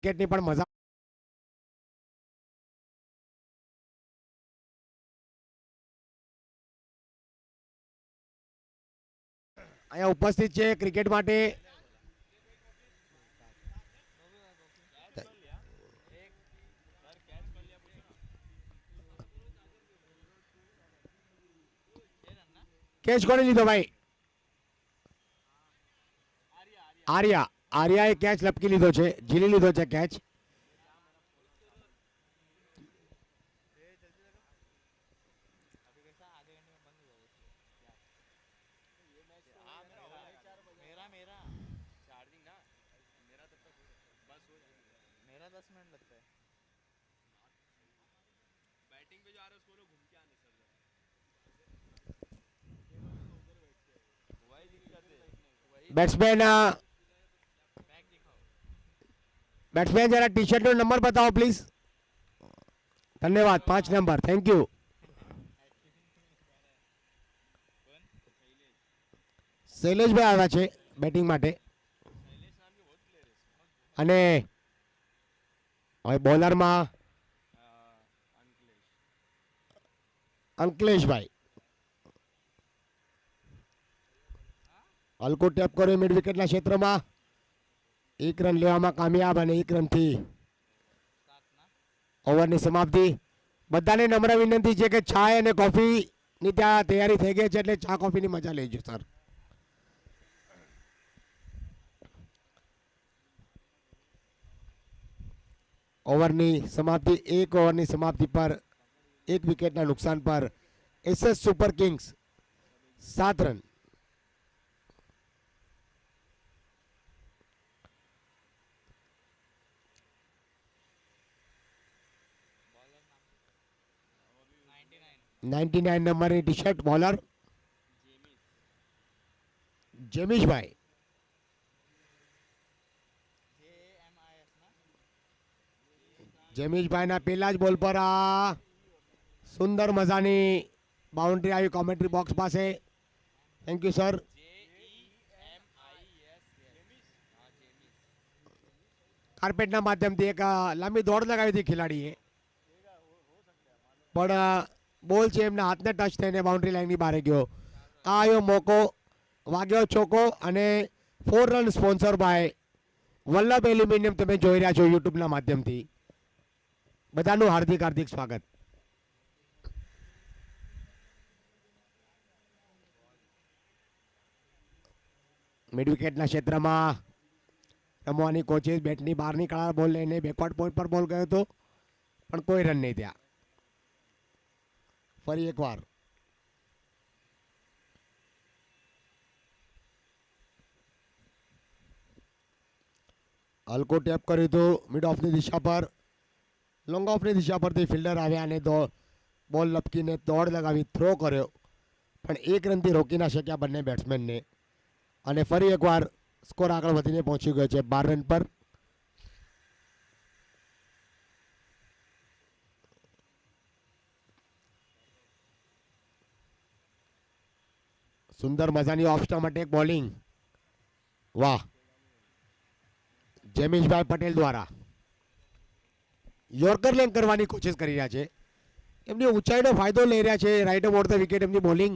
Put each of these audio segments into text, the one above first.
ક્રિકેટની પણ મજા. અહીંયા ઉપસ્થિત છે ક્રિકેટ માટે કેચ કોને લીધો ભાઈ? આર્યા. આર્યાએ કેચ લપકી લીધો છે, ઝીલી લીધો છે કેચ. બેટ્સમેન બેट्समैन जरा टी शर्ट नंबर बताओ प्लीज. धन्यवाद. 5 नंबर. Thank you. શૈલેષભાઈ આવ્યા છે બેટિંગ માટે અને હવે બોલરમાં અંકલેશભાઈ. હલકો ટેપ કર્યો મિડ વિકેટના ક્ષેત્રમાં. એક રન લેવામાં કામયાબ અને એક રનથી ઓવરની સમાપ્તિ. બધાને નમ્ર વિનંતી છે કે ચા અને કોફીની ત્યાં તૈયારી થઈ ગઈ છે એટલે ચા કોફીની મજા લેજો સર. ઓવરની સમાપ્તિ. એક ઓવરની સમાપ્તિ પર એક વિકેટના નુકસાન પર SS super kings 7 run. Ninety 99 नंबરની ટી શર્ટ બોલર જેમીશભાઈ. જેમીશભાઈના પહેલા જ બોલ પર આ સુંદર મજાની બાઉન્ડ્રી આવી કોમેન્ટ્રી બોક્સ પાસે. Thank you sir. કાર્પેટના માધ્યમથી એક લાંબી દોડ લગાવી હતી ખેલાડીએ, પણ બોલ છે એમના હાથને ટચ થઈને બાઉન્ડ્રી લાઈનની બહાર ગયો. આ આવ્યો મોકો, વાગ્યો ચોકો અને 4 run sponsor by Vallabh aluminium. તમે જોઈ રહ્યા છો યુટ્યુબના માધ્યમથી. બધાનું હાર્દિક હાર્દિક સ્વાગત. મિડ વિકેટના ક્ષેત્રમાં રમવાની કોચિસ બેટની બહાર નીકળ્યા. બોલ લઈને બેકવર્ડ પોઈન્ટ પર બોલ ગયો હતો પણ કોઈ રન નહીં થયા. ફરી એકવાર હલકો ટેપ કર્યું હતું મિડ ઓફની દિશા પર. લોંગ ઓફની દિશા પરથી ફિલ્ડર આવ્યા અને બોલ લપકીને દોડ લગાવી થ્રો કર્યો, પણ એક રનથી રોકી ના શક્યા બંને બેટ્સમેનને. અને ફરી એકવાર સ્કોર આગળ વધીને પહોંચી ગયો છે 12 રન પર. સુંદર મજાની ઓફ સ્ટમ્પ માટે એક બોલિંગ. વાહ. જેમીશભાઈ પટેલ દ્વારા યોર્કર લેન કરવાની કોશિશ કરી રહ્યા છે. એમની ઊંચાઈનો ફાયદો લઈ રહ્યા છે. રાઈટ ઓફ ધ વિકેટ એમની બોલિંગ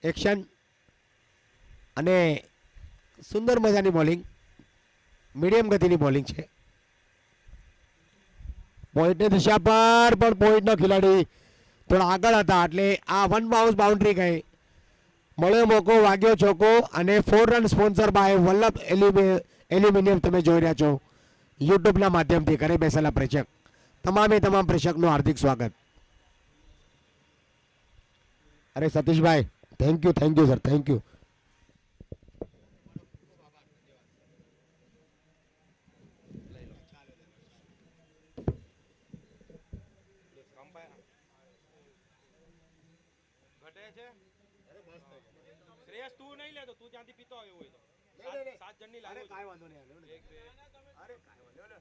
એક્શન અને સુંદર મજાની બોલિંગ, મીડિયમ ગતિની બોલિંગ છે. પોઈન્ટની દિશા પર પણ પોઈન્ટનો ખેલાડી થોડા આગળ હતા એટલે આ વન બાઉન્સ બાઉન્ડ્રી ગઈ. મળ્યો મોકો, વાગ્યો ચોકો અને 4 run sponsor by Vallabh aluminium. તમે જોઈ રહ્યા છો યુટ્યુબના માધ્યમથી ઘરે બેસેલા પ્રેક્ષક, તમામે તમામ પ્રેક્ષકનું હાર્દિક સ્વાગત. અરે Satishbhai, thank you sir, thank you. Shreyas તું નહીં લેતો, તું ત્યાંથી પીતો આવ્યો હોય તો 7 જણની લાગે. કાંઈ વાંધો નહીં. અરે કાંઈ વાંધો નહીં.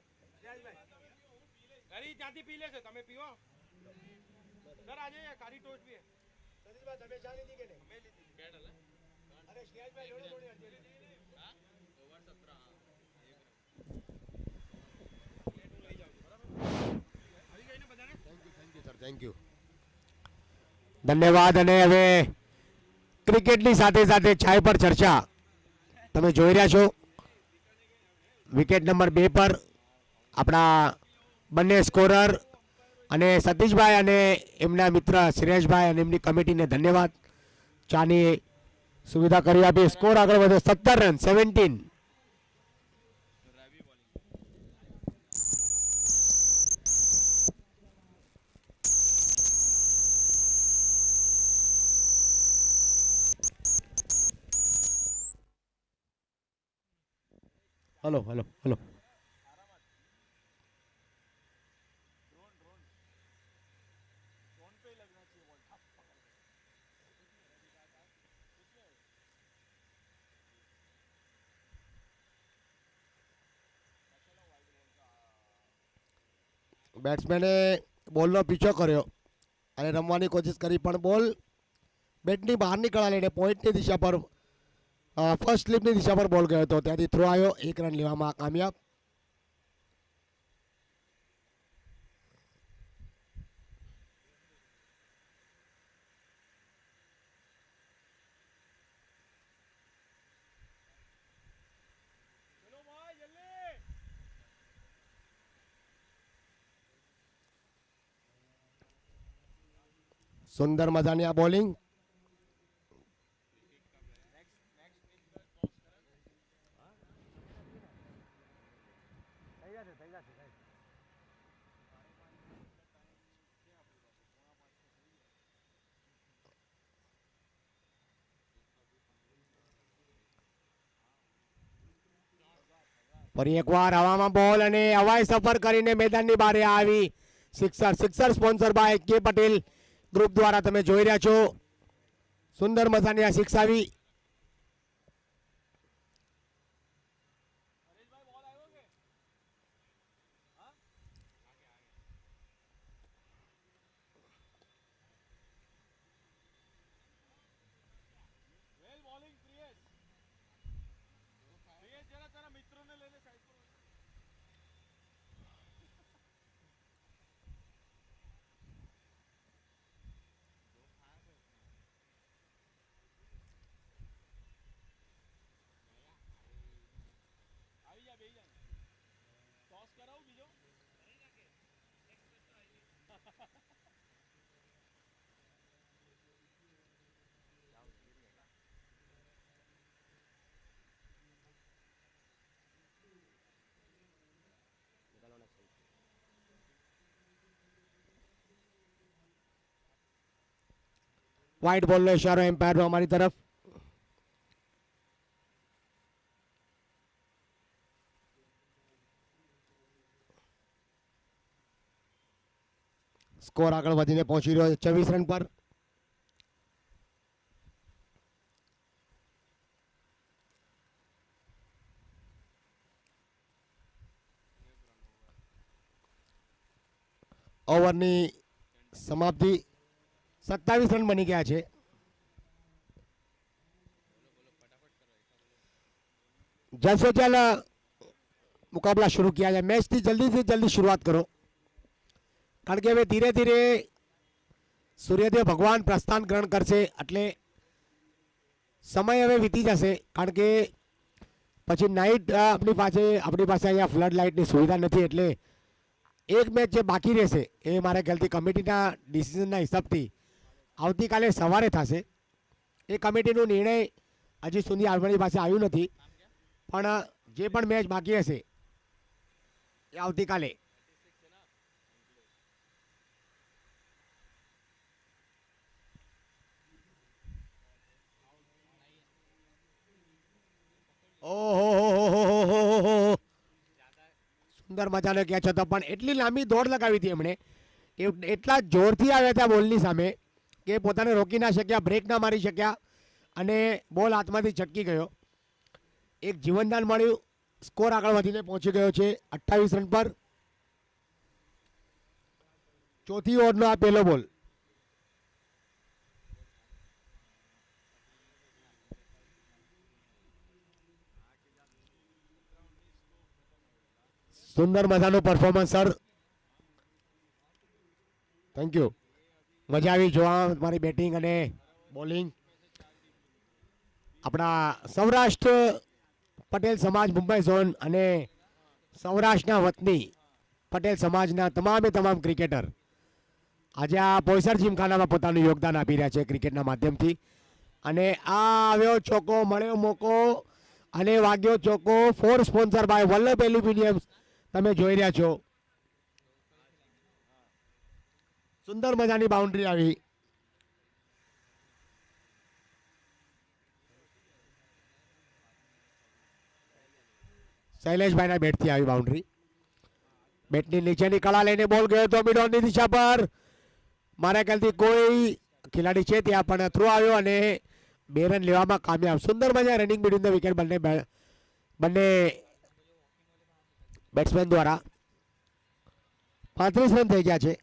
અરે ત્યાંથી પી લેશે, તમે પીવો સર. આજે કારી ટોસ્ટ પીએ. સતીશભાઈ તમે ચા લીધી કે નહીં? મેં લીધી. કેડ હલે. અરે શ્રેયસભાઈ જોડે થોડી અડધી લીધી. હા ઓવર 17. હા થેન્ક યુ, ધન્યવાદ. અને હવે ક્રિકેટની સાથે સાથે ચાય પર ચર્ચા તમે જોઈ રહ્યા છો. વિકેટ નંબર 2 પર આપણા બંને સ્કોરર અને સતીશભાઈ અને એમના મિત્ર શ્રેયસભાઈ અને એમની કમિટીને ધન્યવાદ. ચાની સુવિધા કરી આપી. સ્કોર આગળ વધ્યો 17 રન 17. Hello hello hello. બેટ્સમેને બોલનો પીછો કર્યો અને રમવાની કોશિશ કરી, પણ બોલ બેટની બહાર નીકળ્યા લઈને પોઈન્ટની દિશા પર ફર્સ્ટ સ્લીપની દિશા પર બોલ ગયો હતો. ત્યાંથી થ્રો આવ્યો. 1 રન લેવામાં કામયાબ. ચલો ભાઈ જલ્દી. સુંદર મજાની આ બોલિંગ. ફરી એકવાર હવામાં બોલ અને હવાઈ સફર કરીને મેદાનની બહાર આવી. Sixer. Sixer sponsor by K Patel group દ્વારા તમે જોઈ રહ્યા છો. સુંદર મજાની આ સિક્સ આવી. હરેશભાઈ બોલ આવ્યો કે હા વેલ બોલિંગ પ્રિયેશ. પ્રિયેશ જરા તારા મિત્રોને લઈને સાઈડ પર આવી જા બેહી જા. ટોસ કરાવું બીજો. વ્હાઇટ બોલનો ઇશારો એમ્પાયરનો અમારી તરફ. સ્કોર આગળ વધીને પહોંચી રહ્યો છે 24 રન પર. ઓવરની સમાપ્તિ. 27 રન બની ગયા છે. जल्द से जल्द मुकाबला शुरू किया जाए. मैच की जल्दी से जल्दी शुरुआत करो, कारण કે હવે ધીરે ધીરે સૂર્યદેવ ભગવાન પ્રસ્થાન ગ્રહણ કરશે એટલે સમય હવે વીતી જશે. કારણ કે પછી નાઇટ આપણી પાસે અહીંયા ફ્લડ લાઇટની સુવિધા નથી, એટલે એક મેચ જે બાકી રહેશે એ મારા ખ્યાલથી કમિટીના ડિસિઝનના હિસાબથી આવતીકાલે સવારે થશે. એ કમિટીનો નિર્ણય હજી સુધી આપણી પાસે આવ્યું નથી, પણ જે પણ મેચ બાકી હશે એ આવતીકાલે. ઓહો, સુંદર મજાનો કેચ હતો, પણ એટલી લાંબી દોડ લગાવી હતી એમણે, એટલા જોરથી આવ્યા હતા બોલની સામે કે પોતાને રોકી ના શક્યા, બ્રેક ના મારી શક્યા અને બોલ હાથમાંથી છટકી ગયો. એક જીવનદાન મળ્યું. સ્કોર આગળ વધીને પહોંચી ગયો છે 28 રન પર. ચોથી ઓવરનો આ પહેલો બોલ. સુંદર મજાનું પરફોર્મન્સ સર, થેન્ક યુ. મજા આવી જોવા તમારી બેટિંગ અને બોલિંગ. આપણા સૌરાષ્ટ્ર પટેલ સમાજ મુંબઈ ઝોન અને સૌરાષ્ટ્રના વતની પટેલ સમાજના તમામે તમામ ક્રિકેટર આજે આ બોયસર જીમખાનામાં પોતાનું યોગદાન આપી રહ્યા છે ક્રિકેટના માધ્યમથી. અને આ આવ્યો ચોકો, મળ્યો મોકો અને વાગ્યો ચોકો. Four sponsor by Vallabh aluminiums તમે જોઈ રહ્યા છો. સુંદર મજાની બાઉન્ડ્રી આવી. શૈલેષભાઈના બેટથી આવી બાઉન્ડ્રી. બેટની નીચેની કળા લઈને બોલ ગયો તો મિડોનની દિશા પર. મારા ખ્યાલથી કોઈ ખેલાડી છે ત્યાં પણ થ્રો આવ્યો અને 2 રન લેવામાં કામયાબ. સુંદર મજા રનિંગ બિટવીન ધ વિકેટ બંને બેટ્સમેન દ્વારા. 35 રન થઈ ગયા છે.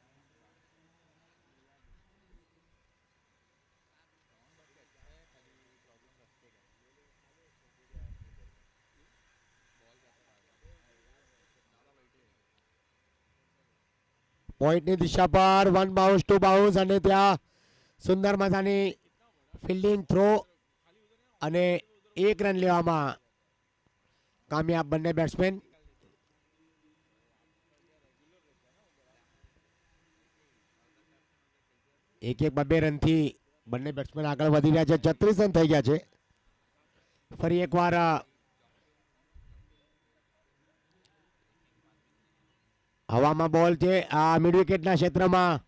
પોઈન્ટની દિશા પર 1 બાઉન્સ 2 બાઉન્સ અને ત્યાં સુંદર મજાની ફિલ્ડિંગ થ્રો અને 1 રન લેવામાં કામયાબ બંને બેટ્સમેન. એક 2 રનથી બંને બેટ્સમેન આગળ વધી રહ્યા છે. 36 રન થઈ ગયા છે. ફરી એકવાર હવામાં બોલ છે આ મિડ વિકેટના ક્ષેત્રમાં.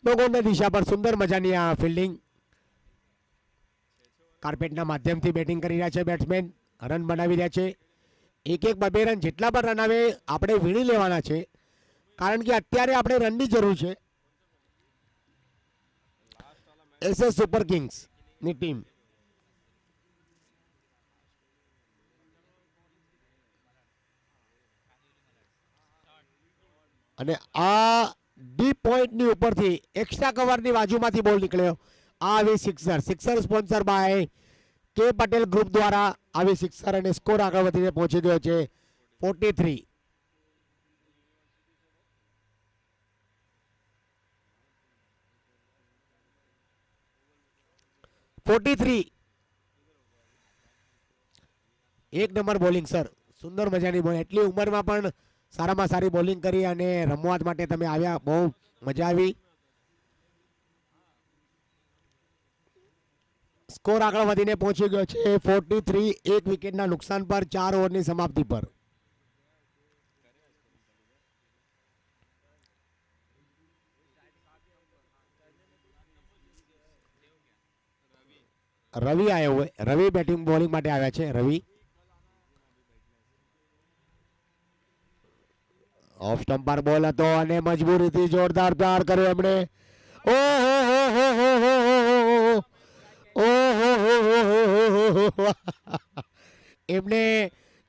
લોકોની દિશા પર સુંદર મજાની આ ફિલ્ડિંગ. કાર્પેટના માધ્યમથી બેટિંગ કરી રહ્યા છે બેટ્સમેન. રન બનાવી રહ્યા છે. 1-2 રન જેટલા પણ રન આવે આપણે વીણી લેવાના છે, કારણ કે અત્યારે આપણે રનની જરૂર છે. એસએસ સુપર કિંગ્સની ટીમ અને આ ડીપ પોઈન્ટની ઉપરથી એક્સ્ટ્રા કવરની બાજુમાંથી બોલ નીકળ્યો. આ આવી sixer. Sixer sponsor by K Patel group દ્વારા આવી સિક્સર અને સ્કોર આગળ વધીને પહોંચી ગયો છે 43. એક નંબર બોલિંગ સર. સુંદર મજાની બોલ. એટલી ઉંમરમાં પણ સારામાં સારી બોલિંગ કરી અને રમવા માટે તમે આવ્યા. બહુ મજા આવી. સ્કોર આગળ વધીને પહોંચી ગયો છે 43. 1 વિકેટના નુકસાન પર 4 ઓવરની સમાપ્તિ પર. રવિ આવ્યો હોય. રવિ બેટિંગ બોલિંગ માટે આવ્યા છે. રવિ ઓફ સ્ટમ્પ પર બોલ હતો અને મજબૂરીથી જોરદાર પ્યાર કર્યો એમણે. એમને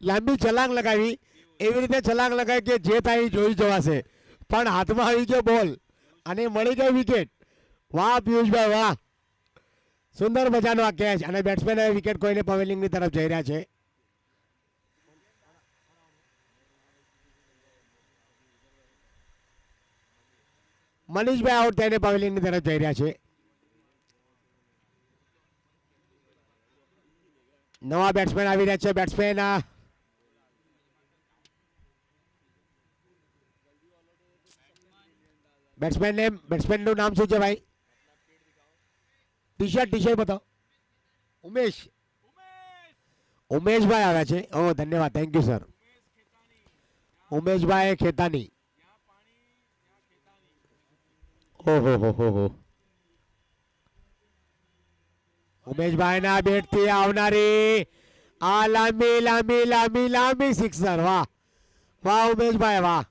લાંબી છલાંગ લગાવી. એવી રીતે છલાંગ લગાવી કે જે થાય એ જોઈ જવાશે, પણ હાથમાં આવી ગયો બોલ અને મળી ગઈ વિકેટ. વાહ પિયુષભાઈ વાહ. સુંદર મજાનો આ કેચ અને બેટ્સમેન વિકેટ કોઈને પવેલિંગની તરફ જઈ રહ્યા છે. મનીષભાઈ આઉટ થઈને પવેલિંગની તરફ જઈ રહ્યા છે. નવા બેટ્સમેન આવી રહ્યા છે. બેટ્સમેનનું નામ શું છે ભાઈ? ટી શર્ટ બતાવો. ઉમેશભાઈ આવ્યા છે. ઓ ધન્યવાદ, થેન્ક યુ સર. ઉમેશભાઈ ખેતાની. ઓહો. ઉમેશભાઈના બેટથી આવનારી આ લાંબી સિક્સર. વાહ વાહ ઉમેશભાઈ વાહ.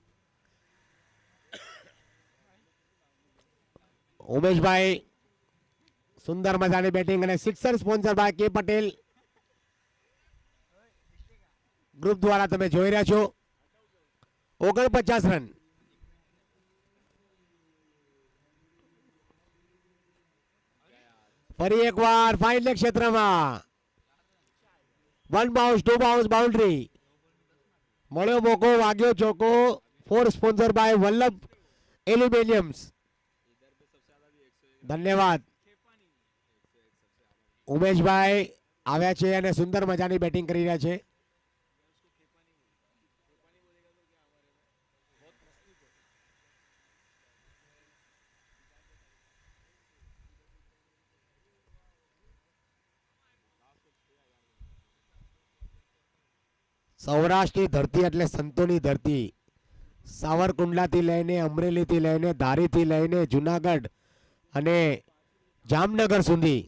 ઉમેશભાઈ સુંદર મજાની બેટિંગ અને sixer sponsor by K Patel group દ્વારા તમે જોઈ રહ્યા છો. 49 રન. ફરી એકવાર ફાઇનલ ક્ષેત્રમાં 1 બાઉન્સ 2 બાઉન્સ બાઉન્ડ્રી. મળ્યો મોકો, વાગ્યો ચોકો. 4 સ્પોન્સર બાય વલ્લભ એલ્યુમિનિયમ્સ. ધન્યવાદ. ઉમેશભાઈ આવ્યા છે અને સુંદર મજાની બેટિંગ કરી રહ્યા છે. સૌરાષ્ટ્રની ધરતી એટલે સંતોની ધરતી. સાવરકુંડલાથી લઈને અમરેલીથી લઈને ધારીથી લઈને જુનાગઢ અને જામનગર સુધી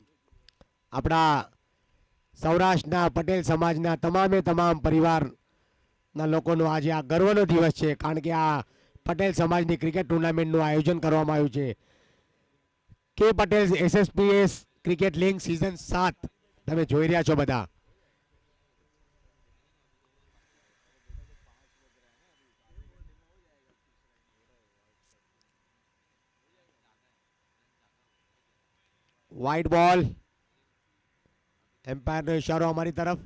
આપણા સૌરાષ્ટ્રના પટેલ સમાજના તમામે તમામ પરિવારના લોકોનો આજે આ ગર્વનો દિવસ છે. કારણ કે આ પટેલ સમાજની ક્રિકેટ ટુર્નામેન્ટનું આયોજન કરવામાં આવ્યું છે. કે Patel SSPS cricket league season 7 તમે જોઈ રહ્યા છો બધા. વ્હાઇટ બોલ. એમ્પાયરનો ઇશારો અમારી તરફ.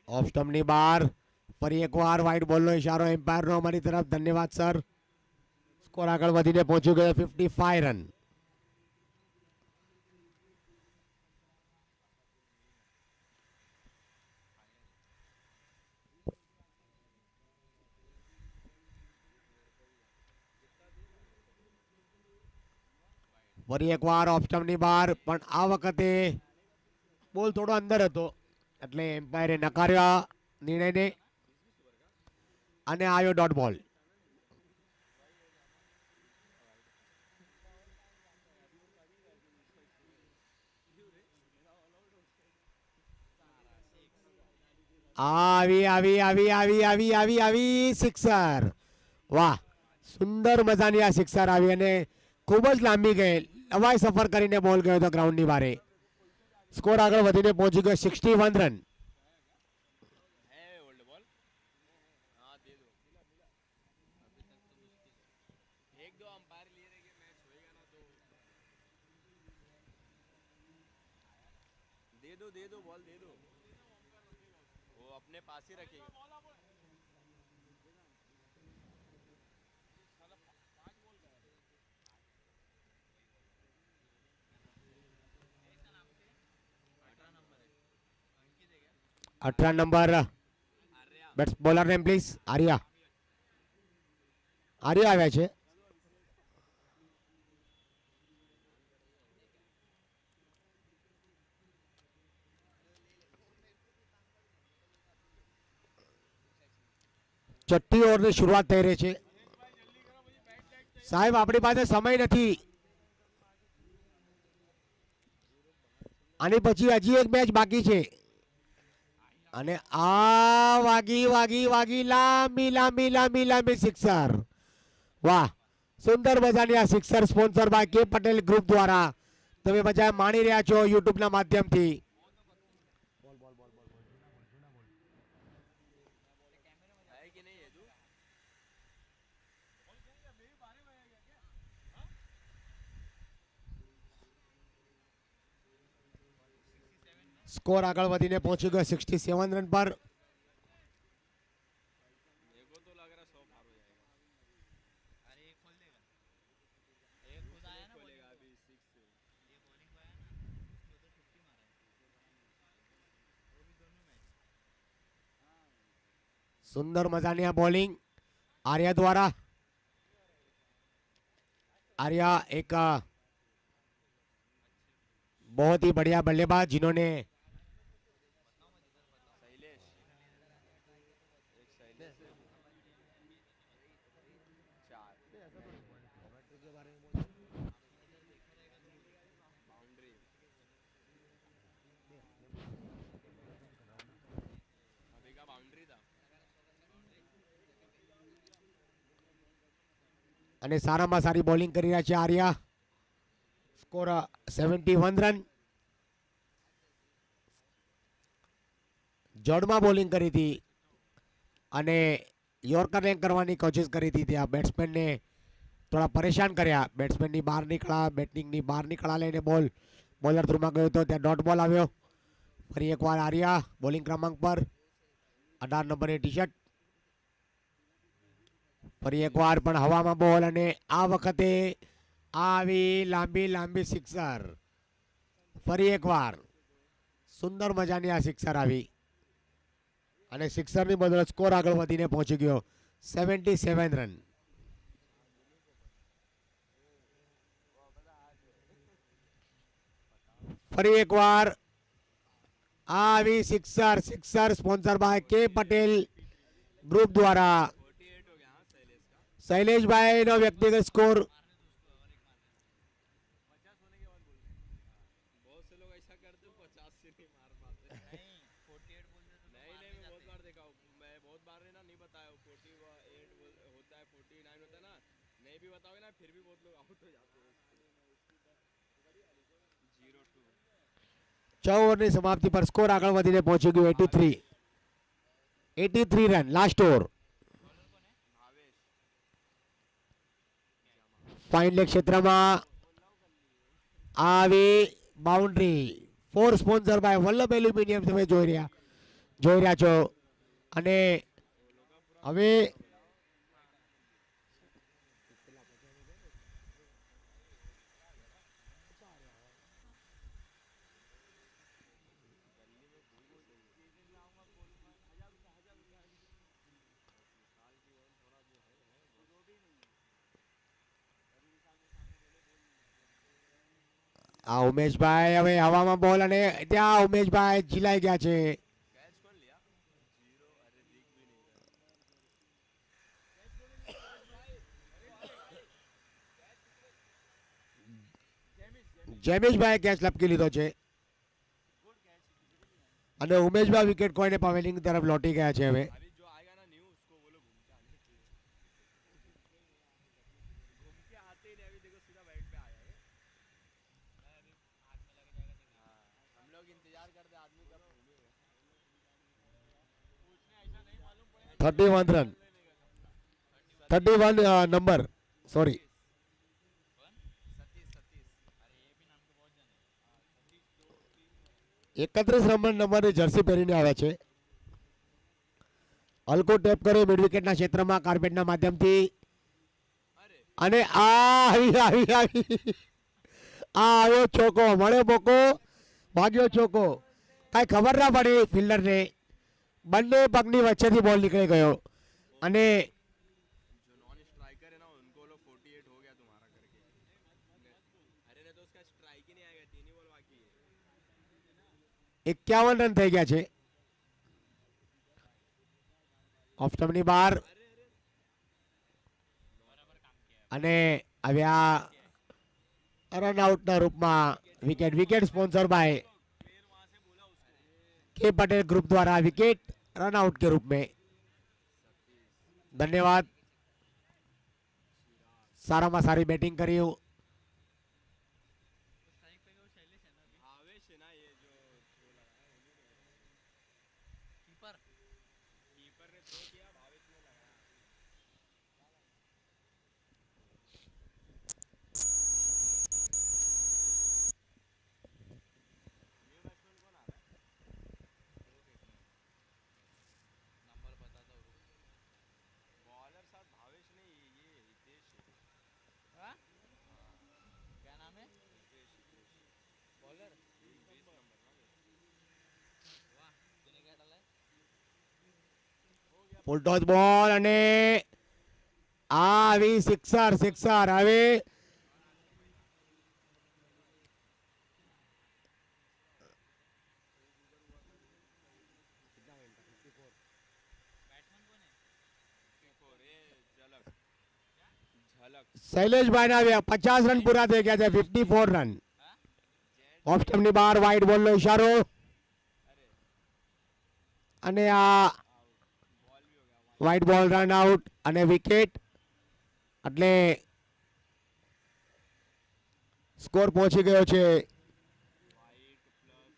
ઓફ સ્ટમ્પની બહાર. ફરી એકવાર વ્હાઇટ બોલનો ઇશારો એમ્પાયરનો અમારી તરફ. ધન્યવાદ સર. સ્કોર આગળ વધીને પહોંચી ગયો 55 રન. ફરી એકવાર ઓફ સ્ટમ્પની બહાર, પણ આ વખતે બોલ થોડો અંદર હતો એટલે એમ્પાયરે નકાર્યા નિર્ણયને અને આવ્યો ડોટ બોલ. આવી આવી આવી આવી આવી આવી આવી સિક્સર. વાહ, સુંદર મજાની આ સિક્સર આવી અને ખૂબ જ લાંબી ગઈ. હવાઈ સફર કરીને બોલ ગયો હતો ગ્રાઉન્ડની બારે. સ્કોર આગળ વધીને પહોંચી ગયો 61 રન. दे दो बॉल दे दो, वो अपने पास ही रखेगा. 18 number bets bowler name please. Arya. Arya આવ્યા છે. છઠ્ઠી ઓવરની શરૂઆત થઈ રહી છે. સાહેબ આપણી પાસે સમય નથી. આની પછી હજી એક મેચ બાકી છે અને આ વાગી વાગી વાગી લાંબી લાંબી લાંબી લાંબી સિક્સર. વાહ, સુંદર મજાની આ sixer sponsor by K Patel group દ્વારા તમે બધા માણી રહ્યા છો યુટ્યુબના માધ્યમથી. है कि नहीं है तू? સ્કોર આગળ વધીને પહોંચી ગયો 67 રન પર. मेरे को तो लग रहा 100 पार हो जाएगा. अरे एक खोल देगा, एक खुद आया ना बॉलिंग, खोलेगा अभी 6 से. ये बॉलिंग को आया ना उसको तो 50 मारा है वो भी दोनों मैच. सुंदर मजानी આ બોલિંગ આર્યા દ્વારા. आर्या एक बहुत ही बढ़िया बल्लेबाज जिन्होंने शैलेश, एक शैलेश है. 4 बाउंड्री. अभी का बाउंड्री था. અને સારામાં સારી બોલિંગ કરી રહ્યા છે આર્યા. Score 71 run. જોડમાં બોલિંગ કરી હતી અને યોર્કર લેગ કરવાની કોશિશ કરી હતી ત્યાં બેટ્સમેનને થોડા પરેશાન કર્યા. બેટ્સમેનની બહાર નીકળ્યા, બેટિંગની બહાર નીકળ્યા લઈને બોલર થ્રુમાં ગયો હતો, ત્યાં ડોટ બોલ આવ્યો. ફરી એકવાર આર્યા બોલિંગ ક્રમાંક પર 18 નંબરની ટી શર્ટ. ફરી એકવાર પણ હવામાં બોલ અને આ વખતે આવી લાંબી સિક્સર. ફરી એકવાર સુંદર મજાની આ સિક્સર આવી અને સિક્સરની બદલે સ્કોર આગળ વધીને પહોંચી ગયો 77 રન. ફરી એકવાર આવી sixer sponsor by K Patel group દ્વારા 48 हो गया हाँ शैलेश का. શૈલેષભાઈનો વ્યક્તિગત સ્કોર. बहुत से लोग ऐसा करते 50 से नहीं मार पाते. नहीं 48 बोलते तो नहीं मार नहीं मैं बहुत जाते। बार देखा हूँ. मैं बहुत बार है ना नहीं बताया हूँ. 48 होता है 49 होता है ना. नहीं भी बताओगे ना फिर भी बहुत लोग आउट हो जाते हैं. 0-2. 6 ઓવરની સમાપ્તિ પર સ્કોર આગળ વધીને પહોંચી ગયો 83 run. Last over. Bhavesh fine leg ક્ષેત્રમાં આવી boundary. 4 sponsor by Vallabh aluminium તમે જોઈ રહ્યા છો અને હવે આ ઉમેશભાઈ હવે હવામાં બોલ અને ત્યાં ઉમેશભાઈ ઝીલાઈ ગયા છે. कैच कौन लिया. 0 अरे दिख भी नहीं रहा. જેમિશભાઈ કેચ લપકી લીધો છે અને ઉમેશભાઈ વિકેટ કોઈને પવેલિંગ તરફ લોટી ગયા છે. હવે अभी जो आएगा ना न्यू उसको बोलो घूम के आने के लिए. घूम के आते ही नहीं अभी देखो सीधा बैट पे आया है. हाथ में लग जाएगा देखिए। हाँ हम लोग इंतजार करते आदमी कब घूमेगा. उसने ऐसा नहीं मालूम पड़ेगा। 31 run 31 number sorry Satish Satish. अरे ये भी नाम के बहुत जन है। 31 નંબરની જર્સી પહેરીને આવ્યા છે. હલકો ટેપ કર્યો મિડ વિકેટના ક્ષેત્રમાં કાર્પેટના માધ્યમથી अरे અને આ આવ્યો ચોકો. મળ્યો મોકો, ભાગ્યો ચોકો. કાંઈ ખબર ના પડી ફિલ્ડરને. બંને પગની વચ્ચેથી બોલ નીકળી ગયો અને जो नॉन स्ट्राइकर है ना उनको लोग 48 हो गया तुम्हारा करके. अरे नहीं तो उसका स्ट्राइक ही नहीं आएगा. 3 ही बॉल बाकी है. 51 રન થઈ ગયા છે. ઓફ સ્ટમ્પની બહાર અને આવ્યા રનઆઉટના રૂપમાં વિકેટ સ્પોન્સર બાય के पटेल ग्रुप द्वारा विकेट रनआउट के रूप में. धन्यवाद. साराમાં સારી બેટિંग કર્યું. स्ट्राइक पे वो शैलेश है ना अभी। भावेश है ना ये जो थ्रो लगाया है. कीपर कीपर ने थ्रो किया भावेश ने लगाया. न्यू बैट्समैन कौन आ रहा है. नंबर बताता हूँ। बॉलर साथ भावेश नहीं ये हितेश है. हाँ? क्या नाम है? बॉलर 20 नंबर ना ये. वाह तूने क्या डाला है? ફૂલ ટોસ બોલ અને આવી સિક્સર હવે बैट्समैन कौन है? 54 ये झलक झलक. શૈલેષભાઈ ના 50 રન પૂરા થઈ ગયા છે. 54 રન. ઓફ સ્ટમ્પની બહાર વાઇડ બોલનો ઇશારો अरे અને આ बॉल भी हो गया. વાઇડ બોલ રન આઉટ અને વિકેટ એટલે સ્કોર પહોંચી ગયો છે वाइट प्लस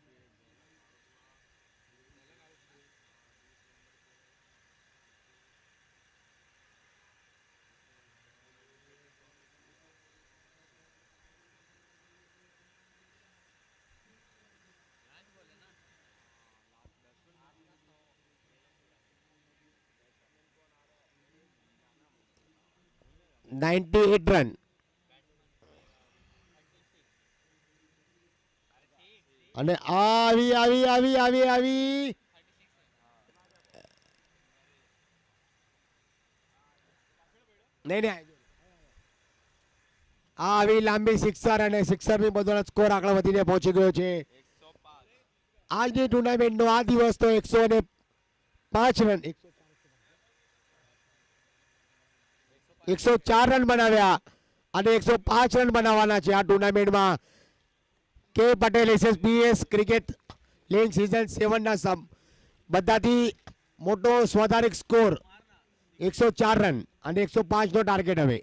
98 રન. અને આવી આવી આવી આવી આવી નહીં નહીં આ આવી લાંબી સિક્સર અને સિક્સરની બદલે સ્કોર આગળ વધીને પહોંચી ગયો છે. 105 આજની ટુર્નામેન્ટનો આ દિવસ તો 105 રન 104 રન બનાવ્યા અને 105 રન બનાવવાના છે આ ટુર્નામેન્ટમાં. કે Patel SSPS cricket league season 7 ના બધાથી મોટો સ્વાધારિક સ્કોર 104 રન અને 105 નો ટાર્ગેટ હવે.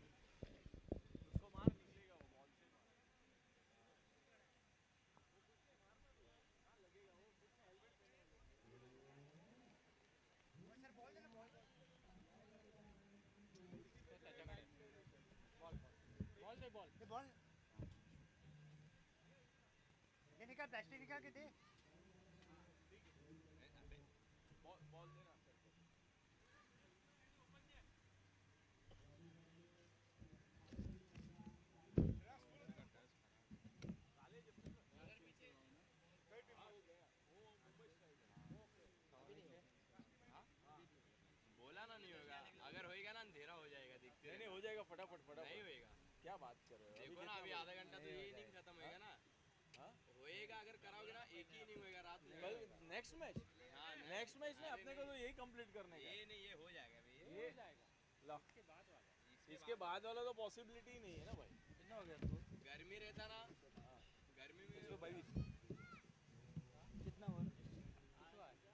बॉल ये निकाल प्लास्टिक निकाल के दे बोला ना नहीं होगा, अगर होएगा ना अंधेरा हो जाएगा, दिखते नहीं हो जाएगा फटाफट फटाफट. नहीं होएगा. क्या बात कर रहे हो? देखो ना अभी आधा घंटा तो ये नहीं खत्म होएगा ना. हाँ? होएगा अगर कराओगे ना, एक ही नहीं होएगा रात में. कल नेक्स्ट मैच हाँ, नेक्स्ट मैच में अपने को तो यही कंप्लीट करने का ये नहीं, ये हो जाएगा भाई, ये ये हो जाएगा. ला इसके बाद वाला तो पॉसिबिलिटी ही नहीं है ना भाई. कितना हो गया स्कोर? गर्मी रहता ना, गर्मी में 122 कितना ओवर?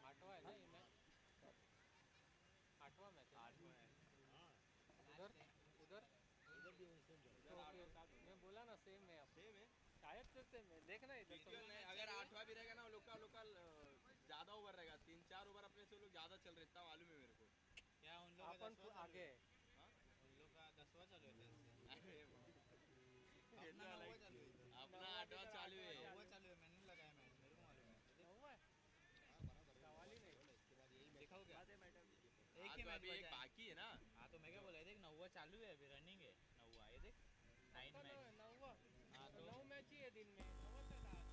आठवां है ना ये मैच आठवां मैच है उधर उधर मैं बोला ना सेम है अब सेम है. शायद से सेम है देखना इधर तो वीडियो नहीं, अगर 8वां भी रहेगा ना लोकल लोकल ज्यादा ओवर रहेगा, 3-4 ओवर अपने से लोग ज्यादा चल रहे, इतना मालूम है मेरे को. क्या उन लोग अपन आगे है उन लोग का 10वां चालू है अरे अपना 8वां चालू है. चालू है मैंने लगाया मैच मेरे को मालूम है. हुआ है सवाल ही नहीं दिखाओ क्या? एक ही अभी एक बाकी है ना. हाँ तो मैं क्या बोला देख 9वां चालू है अभी रनिंग है 9वां ये देख 9 मैच. नौवा हाँ तो 9 मैच ही है दिन में नौवा चल रहा है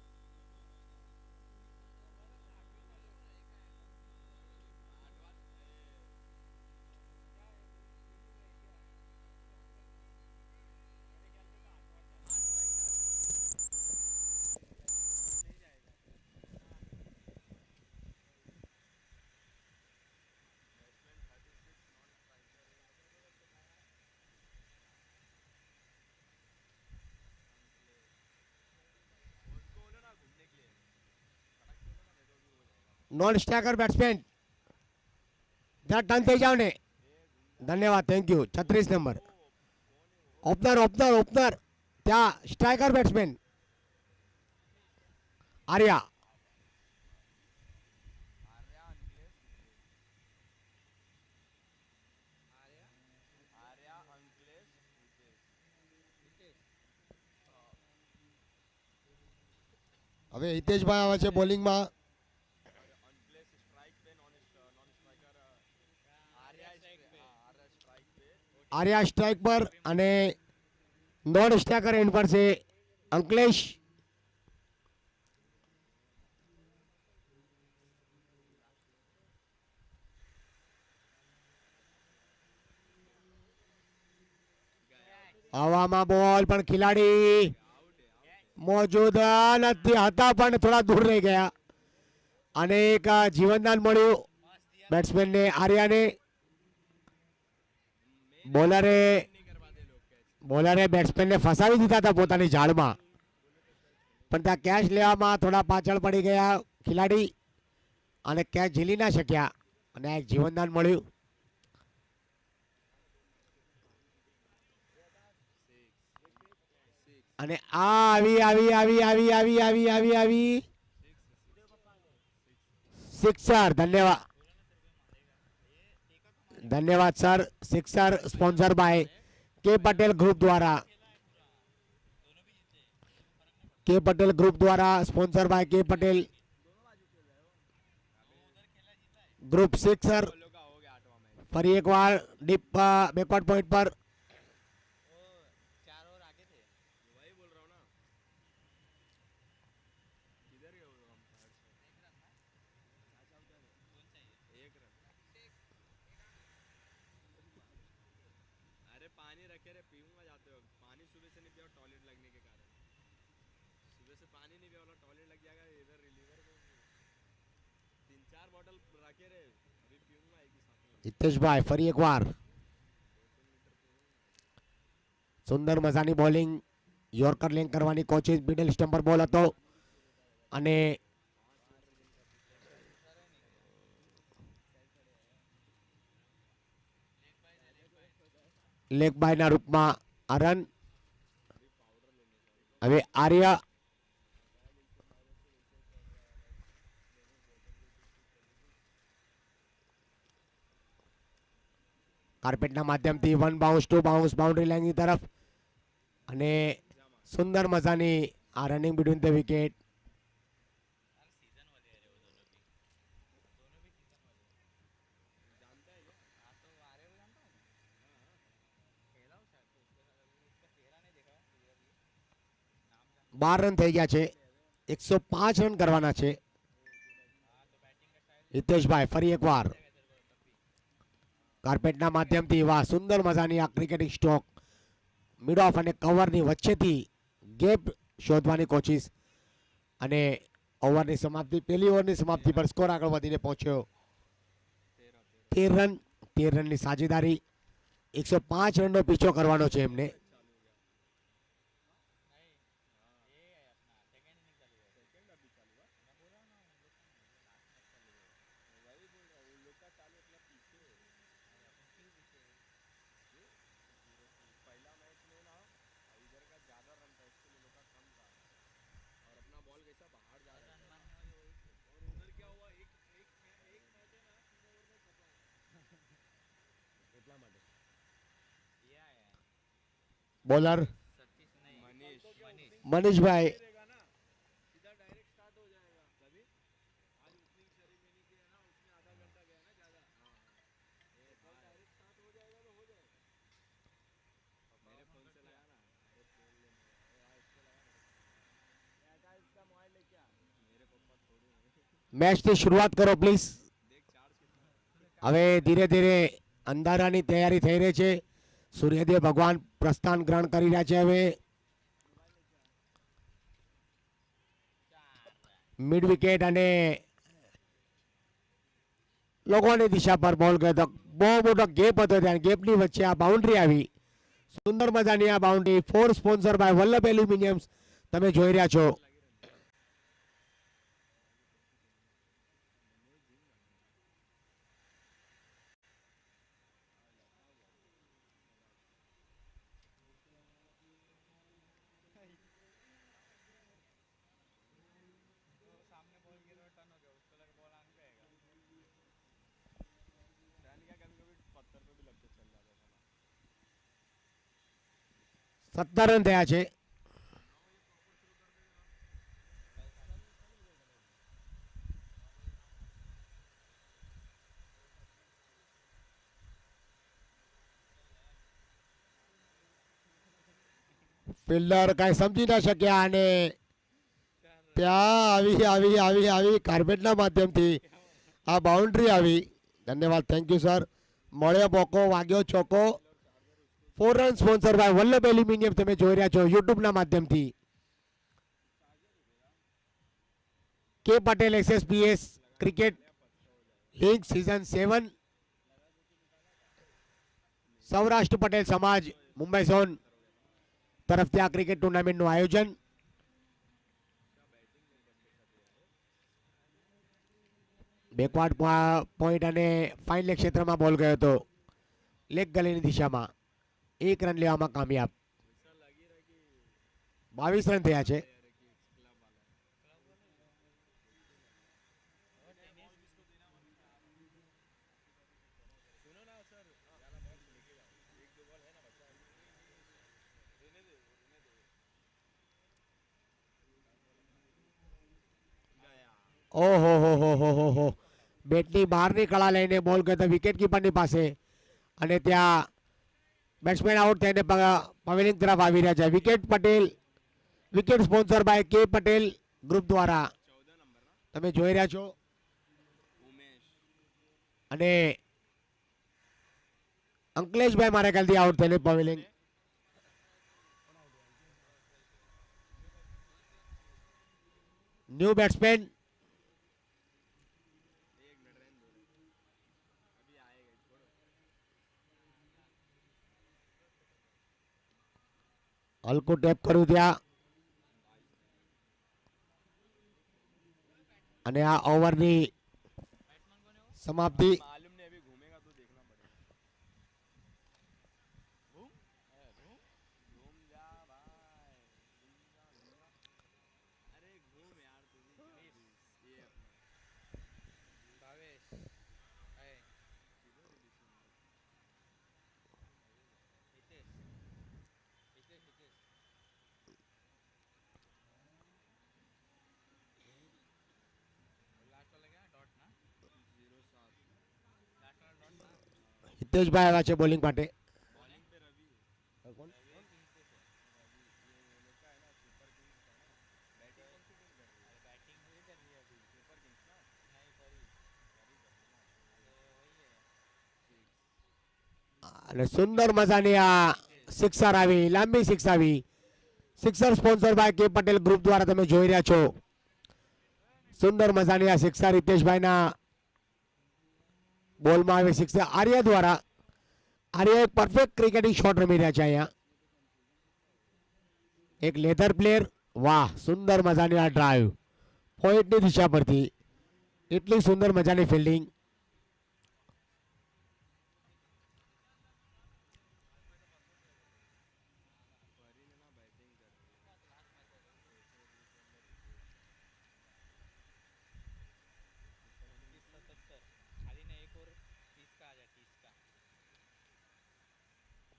उसको बोलो ना घूमने के लिए, सड़क पे बोलो ना, नहीं तो भी हो जाएगा. નોન સ્ટ્રાઈકર બેટ્સમેન જરા ટર્ન થઈ જાવ ને. ધન્યવાદ thank you. 36 number opener opener opener ત્યાં સ્ટ્રાઈકર બેટ્સમેન આર્યા. आर्या अंकलेश हितेश. હવે હિતેશભાઈ આવે છે બોલિંગમાં. अंकलेश स्ट्राइक पे, नॉन स्ट्राइकर आर्या स्ट्राइक पे. આર્યા સ્ટ્રાઈક પર અને નોન સ્ટ્રાઈકર એન્ડ પર છે અંકલેશ. હવામાં બોલ પણ ખેલાડી મોજૂદ નથી હતા પણ થોડા દૂર રહી ગયા અને એક જીવનદાન મળ્યું બેટ્સમેનને આર્યાને. બોલરે नहीं करवाते लोग कैच. બોલરે બેટ્સમેનને ફસાવી દીધા હતા પોતાની ઝાડમાં પણ ત્યાં કેચ લેવામાં થોડા પાછળ પડી ગયા ખેલાડી અને કેચ ઝીલી ના શક્યા અને એક જીવનદાન મળ્યું. અને આ આવી આવી આવી આવી આવી આવી આવી આવી સિક્સર. ધન્યવાદ ધન્યવાદ sir. Sixer sponsor by K Patel group દ્વારા. કે પટેલ ગ્રુપ દ્વારા sponsor by K Patel group. Sixer लोग का हो गया 8वां मैच. ફરી એકવાર ડીપ બેકવર્ડ પોઈન્ટ પર रखे रे पीऊंगा जाते वक्त पानी सुबह से नहीं पिया टॉयलेट लगने के कारण सुबह से पानी नहीं पिया वाला टॉयलेट लग जाएगा इधर रिलीवर को 3-4 बोतल रखे रे अभी पीऊंगा एक ही साथ में હિતેશભાઈ ફરી એકવાર સુંદર મજાની બોલિંગ યોર્કર લેંગ કરવાની કોશિશ મિડલ સ્ટમ્પ પર બોલ હતો અને લેગ બાયના રૂપમાં આ રન હવે આર્ય કાર્પેટના માધ્યમથી 1 બાઉન્સ 2 બાઉન્સ બાઉન્ડ્રી લાઇનની તરફ અને સુંદર મજાની આ running between the wicket season वाले है वो दोनों भी सीजन वाले जानता है क्या हाँ तो आर्य को जानता हूँ मैं खेला हूँ शायद तो उसके साथ अभी उसका चेहरा नहीं देखा क्लियरली नाम जान 12 રન થઈ ગયા છે 105 રન કરવાના છે हाँ तो बैटिंग का स्टाइल હિતેશભાઈ ફરી એકવાર तेरे को तब भी કાર્પેટના માધ્યમથી વાહ સુંદર મજાની આ ક્રિકેટિંગ સ્ટોક મિડ ઓફ અને કવરની વચ્ચેથી ગેપ શોધવાની કોશિશ અને ઓવરની સમાપ્તિ પહેલી ઓવરની સમાપ્તિ પર સ્કોર આગળ વધીને પહોંચ્યો 13 રનની સાજેદારી 105 રનનો પીછો કરવાનો છે એમને नहीं ये है अपना सेकंड इनिंग चालू है सेकंड अभी चालू हुआ मैं बोला ना उन लोग का नहीं लास्ट मैच चालू है वही बोल रहा हूँ उन लोग का चालू अपना पीछे है। क्यों पीछे पहला मैच में ना इधर का ज्यादा रन था उसके लिए लोग का कम था और अपना बॉल कैसा बाहर जा रहा रन था मारने वाले वही थे और उधर क्या हुआ एक मैच है ना 3 ओवर में खत्म એટલા માટે ये आया है બોલર सतीश नहीं मनीष मनीष મનીષભાઈ रहेगा ना सीधा डायरेक्ट स्टार्ट हो जाएगा तभी आज ओपनिंग सेरेमनी के है ना उसमें आधा घंटा गया ना ज्यादा हाँ कल डायरेक्ट स्टार्ट हो जाएगा तो हो जाएगा मेरे फोन से लगा ना अरे फोन ले इसको लगा ना इसका मोबाइल लेके आ मेरे पापा थोड़ी મેચની શરૂઆત કરો પ્લીઝ देख चार्ज कितना હવે ધીરે ધીરે અંધારાની તૈયારી થઈ રહી છે સૂર્યદેવ ભગવાન પ્રસ્થાન ગ્રહણ કરી રહ્યા છે હવે મિડ વિકેટ અને લોકોની દિશા પર બોલ ગયો તો બહુ મોટો ગેપ હતો ત્યાં ગેપની વચ્ચે આ બાઉન્ડ્રી આવી સુંદર મજાની આ boundary four sponsor by Vallabh aluminiums તમે જોઈ રહ્યા છો तो सामने बॉल गिर और टर्न हो गया उसको लगा बॉल आंख पे आएगा रन क्या कभी कभी पत्थर पे भी लग के चल जाता था 17 રન થયા છે ફિલ્ડર કાંઈ સમજી ના શક્યા અને ત્યાં આવી આવી આવી આવી કાર્પેટના માધ્યમથી આ બાઉન્ડ્રી આવી ધન્યવાદ થેન્ક યુ સર મળ્યો મોકો વાગ્યો ચોકો 4 run sponsor by Vallabh aluminium તમે જોઈ રહ્યા છો યુટ્યુબના માધ્યમથી કે Patel SSPS cricket league season 7 Saurashtra Patel સમાજ મુંબઈ ઝોન તરફથી આ ક્રિકેટ ટુર્નામેન્ટનું આયોજન બેકવર્ડ પોઈન્ટ અને ફાઇન લેગ ક્ષેત્રમાં બોલ ગયો હતો લેગ ગલીની દિશામાં 1 રન લેવામાં કામયાબ 22 રન થયા છે सुनो ना सर ज्यादा बॉल लेके जाओ एक दो बॉल है ना बच्चा रहने दे गया ઓહો હો બેટની બહારની કળા લઈને બોલ ગયો વિકેટ કીપરની પાસે અને ત્યાં બેટ્સમેન આઉટ થઈને પવેલિંગ તરફ આવી રહ્યા છે wicket Patel wicket sponsor by K Patel group દ્વારા 14 नंबर ना તમે જોઈ રહ્યા છો उमेश અને અંકલેશભાઈ મારા ખ્યાલથી આઉટ થઈને પવેલિંગ न्यू बैट्समैन एक मिनट रहने दो अभी आएगा छोड़ो હલકું ટેપ કર્યું ત્યાં અને આ ઓવરની સમાપ્તિ मालूम नहीं अभी घूमेगा तो देखना पड़ेगा घूम घूम जा भाई घूम जा अरे घूम यार तू भी ये अपना भावेश है हितेश हितेश हितेश लास्ट वाला क्या डॉट ना 07 लास्ट वाला डॉट ना હિતેશભાઈ આવ્યા છે બોલિંગ માટે बॉलिंग पे रवि કોણ? रवि की हितेश है रवि ये वो लोग का है ना सुपर किंग्स का ना बैटिंग कौन सी टीम कर रही है अरे बैटिंग नहीं कर रही है अभी सुपर किंग्स ना नहीं करी रवि कर रही है तो वही है અને સુંદર મજાની આ સિક્સર આવી લાંબી સિક્સ આવી sixer sponsor by K Patel group દ્વારા તમે જોઈ રહ્યા છો સુંદર મજાની આ સિક્સર હિતેશભાઈના બોલમાં આવી સિક્સર આર્યા દ્વારા આર્યા એક પરફેક્ટ ક્રિકેટિંગ શોટ રમી રહ્યા છે અહીંયા એક લેધર પ્લેયર વાહ સુંદર મજાની આ ડ્રાઈવ પોઈન્ટની દિશા પરથી એટલી સુંદર મજાની ફિલ્ડિંગ फरीन है ना बैटिंग कर रही है 29-77 खाली ने एक और 30 का आ जाए 30 का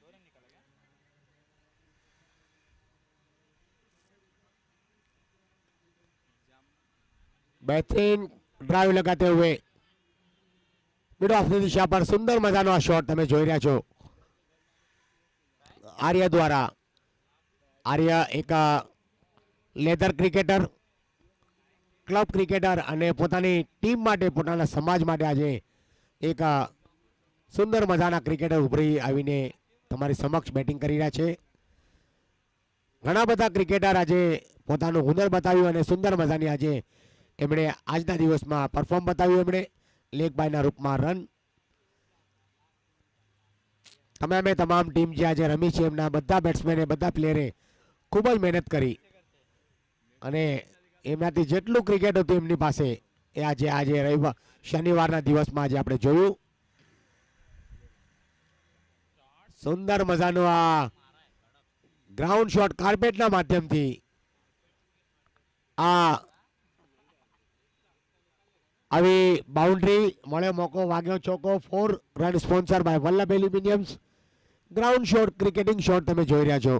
2 रन निकला क्या बेहतरीन ड्राइव लगाते हुए मिड ऑफ ની દિશા પર સુંદર મજાનો આ શોટ તમે જોઈ રહ્યા છો આર્ય દ્વારા આર્ય એક લેધર ક્રિકેટર ક્લબ ક્રિકેટર અને પોતાની ટીમ માટે પોતાના સમાજ માટે આજે એક સુંદર મજાના ક્રિકેટર ઉભરી આવીને તમારી સમક્ષ બેટિંગ કરી રહ્યા છે ઘણા બધા ક્રિકેટર આજે પોતાનું હુનર બતાવ્યું અને સુંદર મજાની આજે એમણે આજના દિવસમાં પરફોર્મ બતાવ્યું એમણે લેગ બાયના રૂપમાં રન તમામે તમામ ટીમ જે આજે રમી છે એમના બધા બેટ્સમેને બધા પ્લેયરે ખૂબ જ મહેનત કરી અને એમનાથી જેટલું ક્રિકેટ હતું એમની પાસે એ આજે રવિવાર શનિવારના દિવસમાં આજે આપણે જોયું સુંદર મજાનો આ ગ્રાઉન્ડ શોટ કાર્પેટના માધ્યમથી આ આવી બાઉન્ડ્રી મળ્યો મોકો વાગ્યો ચોકો 4 run sponsor by Vallabh aluminiums ground shot cricketing shot તમે જોઈ રહ્યા છો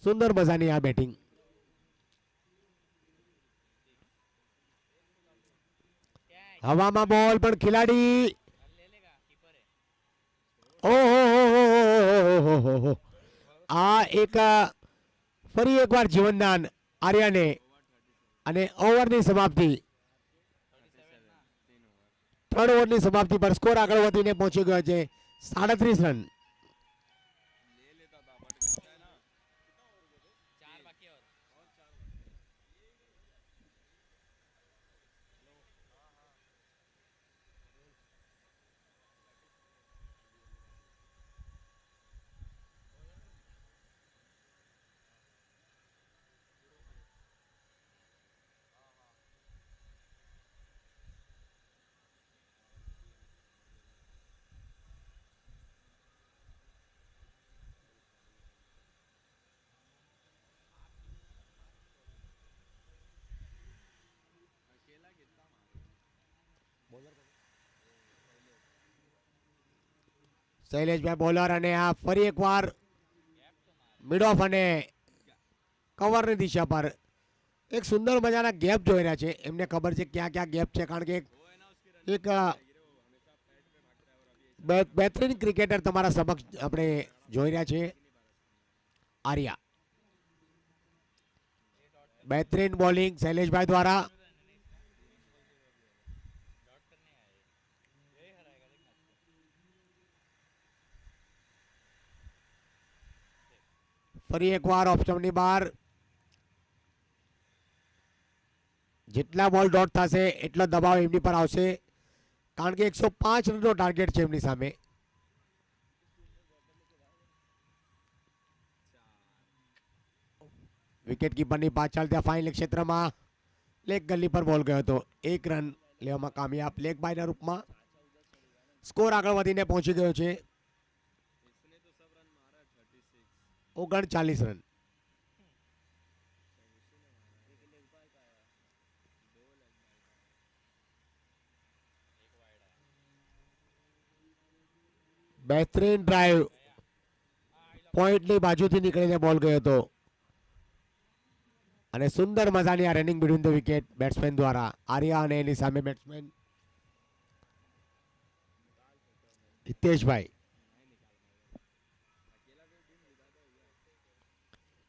સુંદર મજાની આ બેટિંગ હવામાં બોલ પણ ખેલાડી ले लेगा कीपर है ઓહો આ એક ફરી એકવાર જીવનદાન આર્યાને અને ઓવરની સમાપ્તિ 3 ઓવરની સમાપ્તિ પર સ્કોર આગળ વધીને પહોંચી ગયો છે 37 રન ले लेता था बट क्या है ना 4 बाकी और अकेला कितना मारे શૈલેષભાઈ બોલર અને આ ફરી એકવાર મિડ ઓફ અને કવરની દિશા પર એક સુંદર મજાના ગેપ જોઈ રહ્યા છે એમને ખબર છે ક્યાં ક્યાં ગેપ છે કારણ કે वो है ना उसकी रन એક गिरे वो हमेशा पैड पे भागता है और अभी ऐसे બહેતરીન ક્રિકેટર તમારા સમક્ષ આપણે જોઈ રહ્યા છે આર્યા બહેતરીન બોલિંગ શૈલેષભાઈ દ્વારા डॉट करने आए यही हराएगा देखना ફરી એકવાર ઓફ સ્ટમ્પની બહાર જેટલા બોલ ડોટ થશે એટલો દબાવ એમની પર આવશે, કારણ કે 105 રનનો ટાર્ગેટ છે એમની સામે. વિકેટ કીપરની પાછળ ત્યાં ફાઇનલ ક્ષેત્રમાં લેગ ગલી પર બોલ ગયો હતો. 1 રન લેવામાં કામયાબ લેગ બાયના રૂપમાં. સ્કોર આગળ વધીને પહોંચી ગયો છે इसने तो सब रन मारा 36. 39 રન. બહેતરીન ડ્રાઈવ પોઈન્ટની બાજુથી નીકળીને બોલ ગયો હતો અને સુંદર મજાની આ running between the wicket batsman દ્વારા આર્યા અને એની સામે બેટ્સમેન હિતેશભાઈ.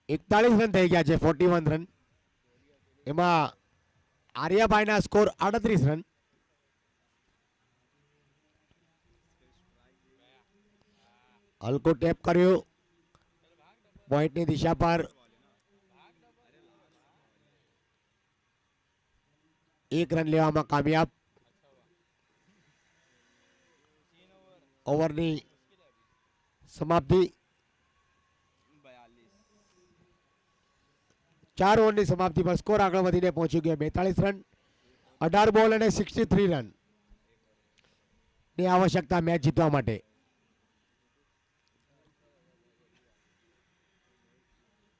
41 રન થઈ ગયા છે, 41 રન. એમાં આર્યાભાઈના સ્કોર 38 રન. હલકું ટેપ કર્યું પોઈન્ટની દિશા પર. 1 રન લેવામાં કામયાબ. ઓવરની સમાપ્તિ. 4 ઓવરની સમાપ્તિ પર સ્કોર આગળ વધીને પહોંચી ગયો 42 રન. 18 બોલ અને 63 રન ની આવશ્યકતા મેચ જીતવા માટે.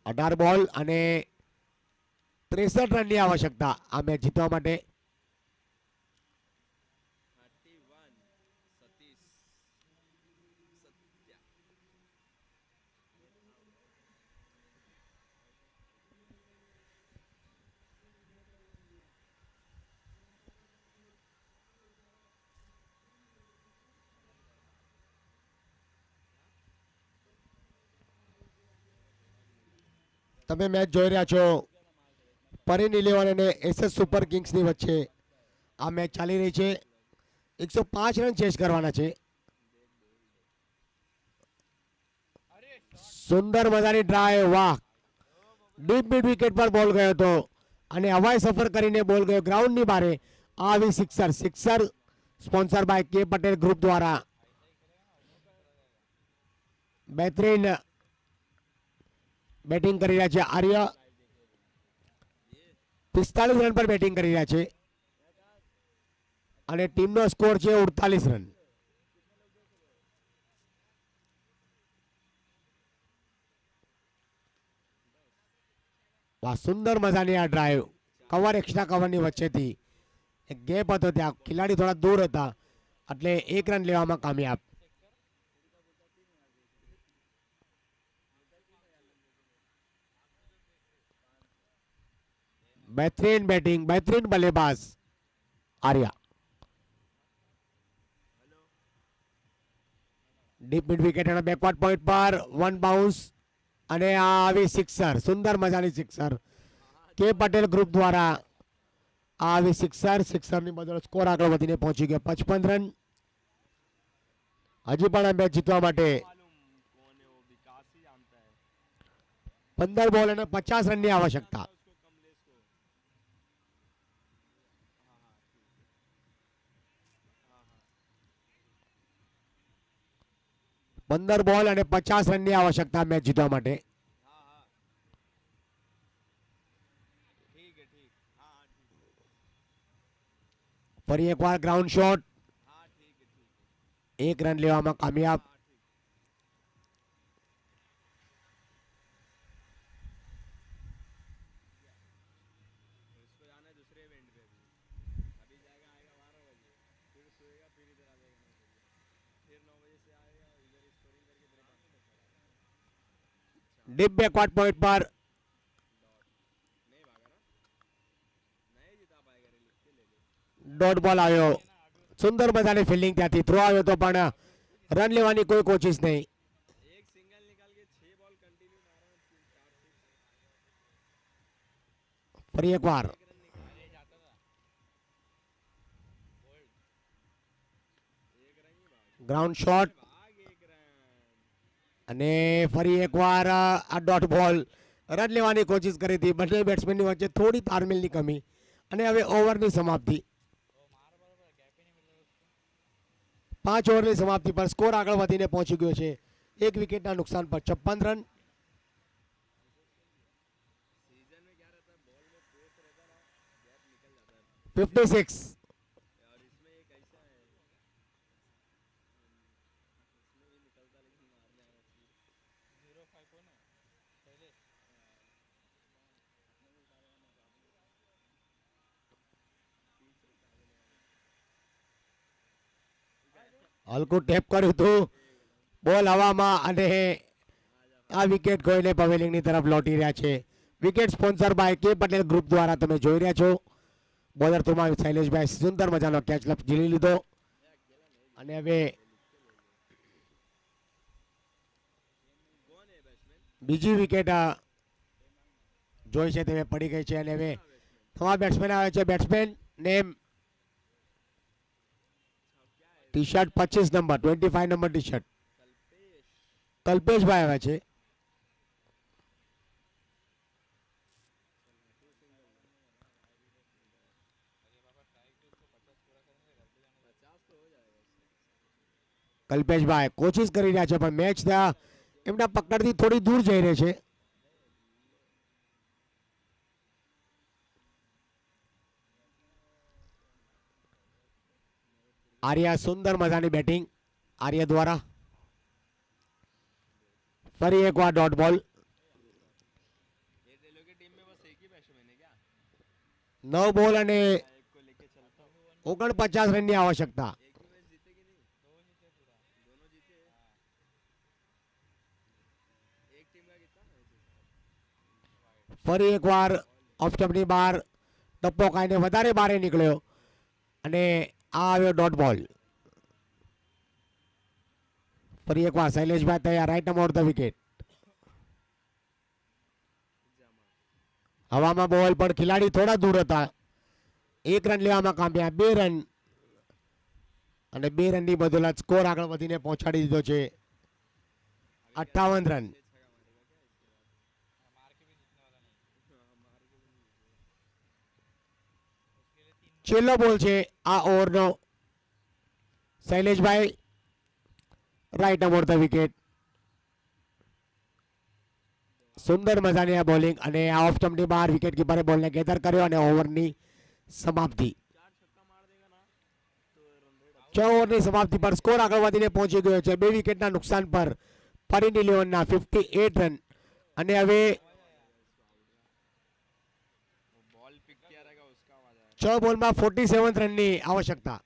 અઢાર બોલ અને 63 રનની આવશ્યકતા આ મેચ જીતવા માટે. 31 સતીશ સત્યા. તમે મેચ જોઈ રહ્યા છો પરીન 11 અને એસએસ સુપર કિંગ્સની વચ્ચે આ મેચ ચાલી રહી છે. 105 રન ચેસ કરવાના છે. સુંદર મજાની ડ્રાઈવ, વાહ! ડીપ મિડ વિકેટ પર બોલ ગયો હતો અને હવાઈ સફર કરીને બોલ ગયો ગ્રાઉન્ડની બારે. આવી sixer sponsor by K Patel group દ્વારા. બહેતરીન બેટિંગ કરી રહ્યા છે આર્ય. 45 રન પર બેટિંગ કરી રહ્યા છે અને ટીમનો સ્કોર છે 48 રન. વાહ, સુંદર મજાની આ ડ્રાઈવ કવર એક્સ્ટ્રા કવરની વચ્ચેથી એક ગેપ હતો, ત્યાં ખેલાડી થોડા દૂર હતા એટલે 1 રન લેવામાં કામયાબ. બહેતરીન બેટિંગ, બહેતરીન બલ્લેબાજ આર્યા. ડીપ મિડ વિકેટ અને બેકવર્ડ પોઈન્ટ પર 1 બાઉન્સ અને આ આવી સિક્સર, સુંદર મજાની સિક્સર કે પટેલ ગ્રુપ દ્વારા. આ આવી સિક્સરની બદલ સ્કોર આગળ વધીને પહોંચી ગયો 55 રન. હજી પણ આ મેચ જીતવા માટે मालूम कौन है वो, विकास ही जानता है. 15 બોલ અને 50 રનની આવશ્યકતા. उसको कमलेश को. हाँ हाँ ठीक है. हाँ हाँ 15 બોલ અને 50 રનની આવશ્યકતા મેચ જીતવા માટે. हाँ हाँ ठीक है ठीक. हाँ हाँ ठीक है. ફરી એકવાર ગ્રાઉન્ડ શોટ, हाँ ठीक है ठीक है. 1 રન લેવામાં કામયાબ. हाँ ठीक. इसको जाना है दूसरे इवेंट पे अभी. अभी जाएगा आएगा 12 बजे, फिर सोएगा, फिर इधर आ जाएगा 9 बजे, फिर 9 बजे से आएगा इधर स्कोरिंग करके मेरे पास में. ડીપ બેકવર્ડ પોઈન્ટ પર नहीं भागा ना, नहीं जिता पाएगा रे, लिख के ले ले. ડોટ બોલ આવ્યો. સુંદર મજાની ફિલ્ડિંગ ત્યાંથી થ્રો આવ્યો તો પણ રન લેવાની કોઈ કોશિશ નહીં. एक सिंगल निकाल के 6 बॉल कंटिन्यू मारा, 4 6 ફરી એકવાર रन निकाले जाता था. एक रन ही भाग ગ્રાઉન્ડ શોટ भाग 1 रन. અને ફરી એકવાર આ ડોટ બોલ. રન લેવાની કોશિશ કરી હતી બંને બેટ્સમેનની વચ્ચે થોડી તાલમેલની કમી અને હવે ઓવરની સમાપ્તિ. 5 ઓવરની સમાપ્તિ પર સ્કોર આગળ વધીને પહોંચી ગયો છે 1 વિકેટના નુકસાન પર 56 રન. सीजन में क्या रहता है, बॉल में पेस रहता ना, गैप निकल जाता है 56. और इसमें एक ऐसा है, इसमें भी निकलता लेकिन मार जाएगा इसलिए। 0-5 को ना पहले હલકું ટેપ કર્યું હતું, બોલ હવામાં અને આ વિકેટ ગોઈને પવેલિંગની તરફ લોટી રહ્યા છે. Wicket sponsor by K Patel group દ્વારા તમે જોઈ રહ્યા છો. બોલર તુમાં શૈલેષભાઈ સુંદર મજાનો કેચ ઝીલી લીધો અને હવે कौन है बैट्समैन? બીજી વિકેટ જોઈ છે તે પડી ગઈ છે અને હવે નવા બેટ્સમેન આવે છે. Batsman name T shirt 25 number 25 number T shirt કલ્પેશભાઈ આવે છે. કલ્પેશભાઈ કોશિશ કરી રહ્યા છે પણ મેચ એમના પકડથી થોડી દૂર જઈ રહી છે. આર્યા સુંદર મજાની બેટિંગ આર્ય દ્વારા. ફરી એકવાર ડોટ બોલ. ये लोग की टीम में बस एक ही बैट्समैन है क्या? 9 બોલ અને एक को लेके चलता हूँ। 49 રનની આવશ્યકતા. एक ही मैच जीते कि नहीं? दोनों जीते। एक टीम का कितना मैच है? ફરી એકવાર ઓફ સ્ટમ્પની બહાર ટપ્પો ખાઈને વધારે બારે નીકળ્યો અને આ આવ્યો ડોટ બોલ. ફરી એકવાર શૈલેષભાઈ તૈયાર, રાઈટ નંબર ધ વિકેટ. હવામાં બોલ પણ ખેલાડી થોડા દૂર હતા. 1 રન લેવામાં કામ્યા, 2 રન અને 2 રનની બદોલત સ્કોર આગળ વધીને પહોંચાડી દીધો છે 58 રન. मार के भी जीतने वाला नहीं, છેલ્લો બોલ છે આ ઓવરનો. શૈલેષભાઈ રાઈટ નંબર ધ વિકેટ. સુંદર મજાની આ બોલિંગ અને આ ઓફ સ્ટમ્પની બહાર વિકેટ કીપરે બોલને ગેધર કર્યો અને ઓવરની સમાપ્તિ. 6 ઓવરની સમાપ્તિ પર સ્કોર આગળ વધીને પહોંચી ગયો છે 2 વિકેટના નુકસાન પર ફરીની ઇલેવનના 58 રન અને હવે बॉल पिक किया रहेगा उसका आवाज आया। 6 બોલમાં 47 રનની આવશ્યકતા.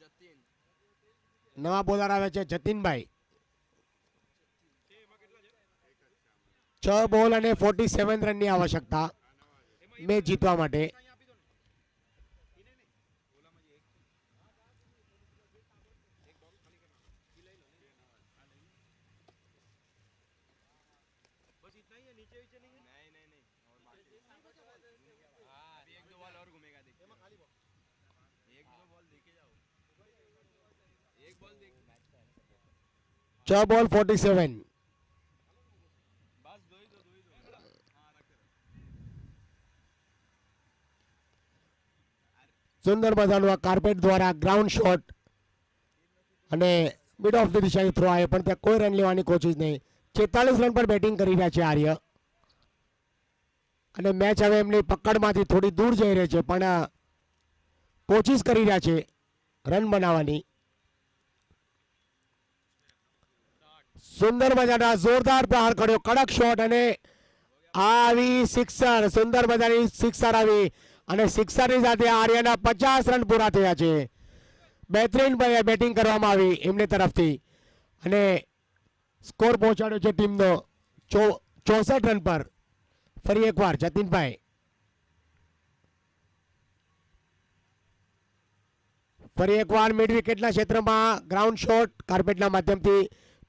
जतिन નવા બોલર આવે છે જતીનભાઈ. 6 બોલ અને 47 રનની આવશ્યકતા મેચ જીતવા માટે. बस इतना ही है, नीचे नीचे नहीं है। नहीं नहीं नहीं और बाकी अभी एक दो बॉल और घूमेगा देख એમાં ખાલી ball. एक दो बॉल देखे जाओ एक बॉल देख 6 બોલ 47. बस दो ही दो हाँ रख સુંદર મજાનું આ કાર્પેટ દ્વારા ગ્રાઉન્ડ શોટ અને મિડ ઓફ ધ દિશાએ થ્રો આવ્યો પણ ત્યાં કોઈ રન લેવાની કોશિશ નહીં. 46 રન પર બેટિંગ કરી રહ્યા છે આર્ય અને મેચ હવે એમની પકડમાંથી થોડી દૂર જઈ રહી છે પણ કોશિશ કરી રહ્યા છે રન બનાવવાની. સુંદર મજાના જોરદાર પ્રહાર કર્યો, કડક શોટ અને આવી સિક્સર, સુંદર મજાની સિક્સર આવી અને સિક્સરની સાથે આર્યના 50 રન પૂરા થયા છે. બહેતરીન બેટિંગ કરવામાં આવી એમની તરફથી અને સ્કોર પહોંચાડ્યો છે ટીમનો 64 રન પર. ફરી એકવાર જતીનભાઈ. ફરી એકવાર મિડ વિકેટના ક્ષેત્રમાં ગ્રાઉન્ડ શોટ કાર્પેટના માધ્યમથી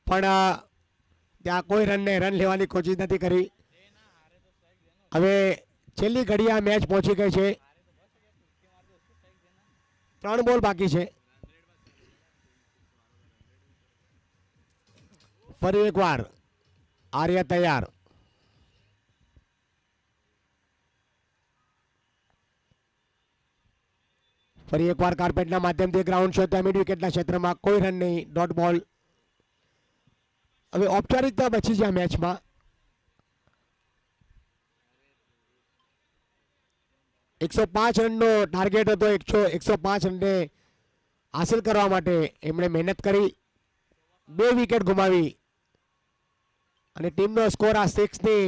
પણ ત્યાં કોઈ રન લેવાની કોશિશ નથી કરી. હવે છેલ્લી ઘડી આ મેચ પહોંચી ગઈ છે. 3 બોલ બાકી છે. ફરી એકવાર આર્ય તૈયાર. ફરી એકવાર કાર્પેટના માધ્યમથી ગ્રાઉન્ડ શોટ મિડ વિકેટના ક્ષેત્રમાં કોઈ રન નહીં, ડોટ બોલ. હવે ઔપચારિકતા બચી છે આ મેચમાં. 105 રનનો ટાર્ગેટ હતો. 105 રનને હાંસલ કરવા માટે એમણે મહેનત કરી, 2 વિકેટ ગુમાવી અને ટીમનો સ્કોર આ 6ની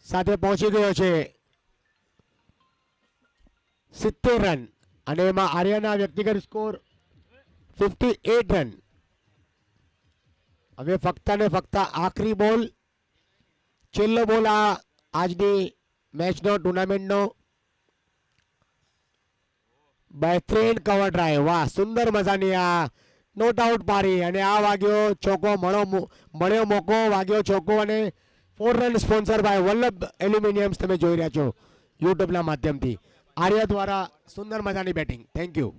સાથે પહોંચી ગયો છે 70 રન અને એમાં આર્યના વ્યક્તિગત સ્કોર 58 રન. હવે ફક્ત ને ફક્ત આખરી બોલ, છેલ્લો બોલ આ આજની મેચનો, ટુર્નામેન્ટનો. બહેતરીન કવર ડ્રાઈવ, વાહ, સુંદર મજાની આ નોટ આઉટ પારી અને આ વાગ્યો ચોકો, મળ્યો મોકો, વાગ્યો ચોકો અને 4 run sponsor by Vallabh aluminiums તમે જોઈ રહ્યા છો યુટ્યુબના માધ્યમથી. આર્ય દ્વારા સુંદર મજાની બેટિંગ. Thank you.